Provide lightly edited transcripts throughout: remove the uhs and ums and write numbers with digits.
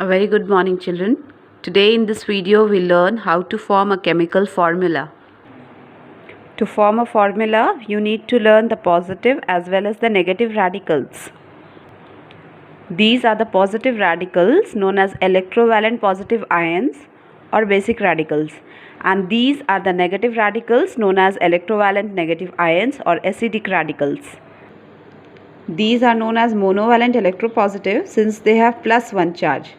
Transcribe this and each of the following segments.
A very good morning, children. Today in this video we'll learn how to form a chemical formula. To form a formula, you need to learn the positive as well as the negative radicals. These are the positive radicals known as electrovalent positive ions or basic radicals, and these are the negative radicals known as electrovalent negative ions or acidic radicals. These are known as monovalent electropositive since they have +1 charge.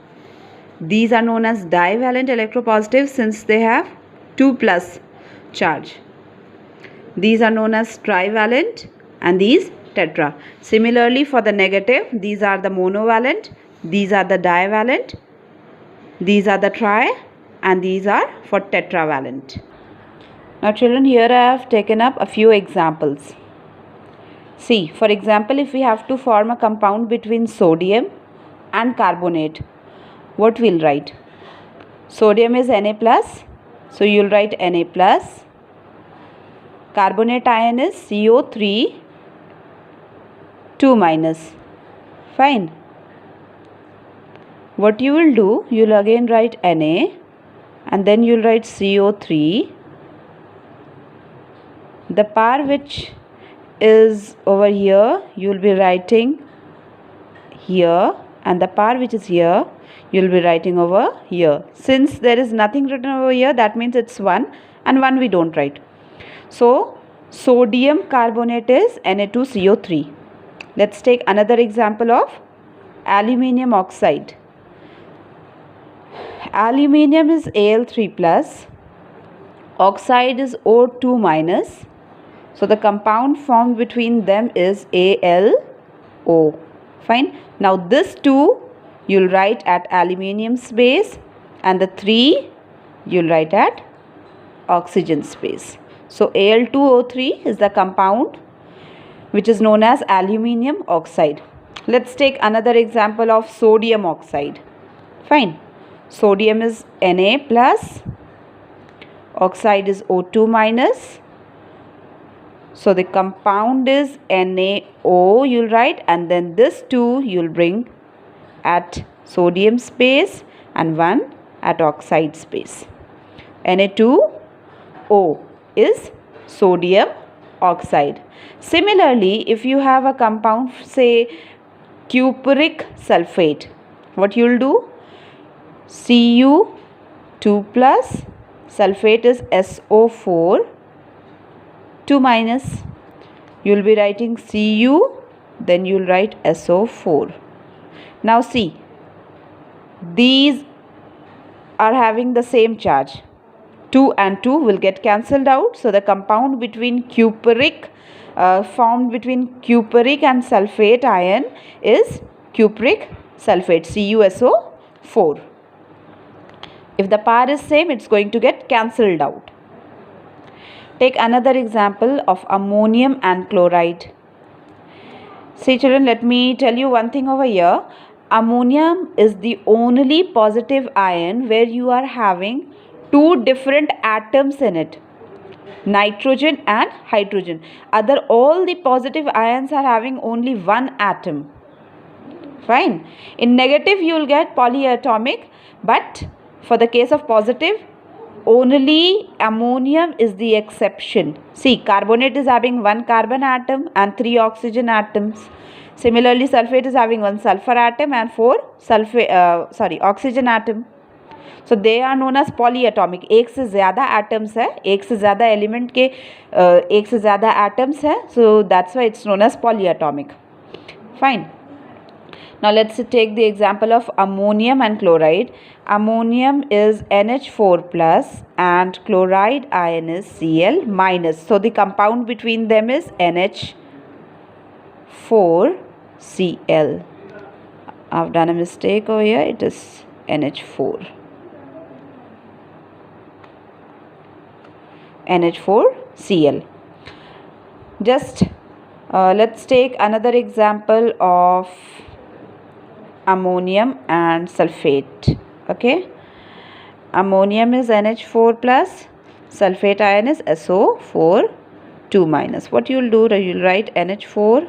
These are known as divalent electropositive since they have 2+ charge. These are known as trivalent and these tetra. Similarly, for the negative, these are the monovalent, these are the divalent, these are the tri, and these are for tetravalent. Now children, here I have taken up a few examples. See, for example, if we have to form a compound between sodium and carbonate, what we'll write? Sodium is Na plus, so you'll write Na plus. Carbonate ion is CO3 2 minus. Fine. What you will do, you'll again write Na and then you'll write CO3. The power which is over here, you'll be writing here, and the power which is here, you'll be writing over here. Since there is nothing written over here, that means it's 1, and 1 we don't write. So sodium carbonate is Na2CO3. Let's take another example of aluminium oxide. Aluminium is Al3 plus, oxide is O2 minus. So the compound formed between them is AlO. Fine. Now this 2 you'll write at aluminium space, and the 3 you'll write at oxygen space. So Al2O3 is the compound which is known as aluminium oxide. Let's take another example of sodium oxide. Fine. Sodium is Na plus, oxide is O2 minus. So the compound is NaO, you'll write, and then this 2 you'll bring at sodium space and 1 at oxide space. Na2O is sodium oxide. Similarly, if you have a compound, say cupric sulfate, what you'll do? Cu2 plus, sulfate is SO4 2 minus. You'll be writing Cu, then you'll write SO4. Now see, these are having the same charge. 2 and 2 will get cancelled out. So the compound between cupric, formed between cupric and sulfate ion is cupric sulfate, CuSO4. If the power is same, it's going to get cancelled out. Take another example of ammonium and chloride. See children, let me tell you one thing over here. Ammonium is the only positive ion where you are having 2 different atoms in it, nitrogen and hydrogen. All the positive ions are having only 1 atom. Fine. In negative you will get polyatomic, but for the case of positive, only ammonium is the exception. See, carbonate is having 1 carbon atom and 3 oxygen atoms. Similarly, sulfate is having 1 sulfur atom and 4 oxygen atom. So they are known as polyatomic. एक से ज़्यादा atoms है, एक से ज़्यादा element के एक से ज़्यादा atoms है. So that's why it's known as polyatomic. Fine. Now let's take the example of ammonium and chloride. Ammonium is NH4 plus and chloride ion is Cl minus. So the compound between them is NH4Cl. I've done a mistake over here. It is NH4. NH4Cl. Just let's take another example of ammonium and sulfate. Okay, ammonium is NH4 plus, sulfate ion is SO4 2 minus. What you will do, you will write NH4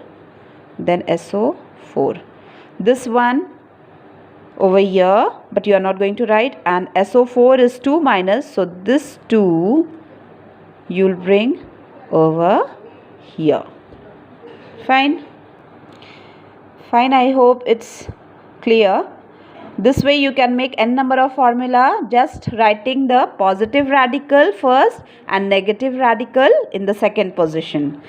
then SO4. This one over here, but you are not going to write, and SO4 is 2 minus, so this 2 you'll bring over here. Fine. I hope it's clear. This way you can make n number of formula just writing the positive radical first and negative radical in the second position.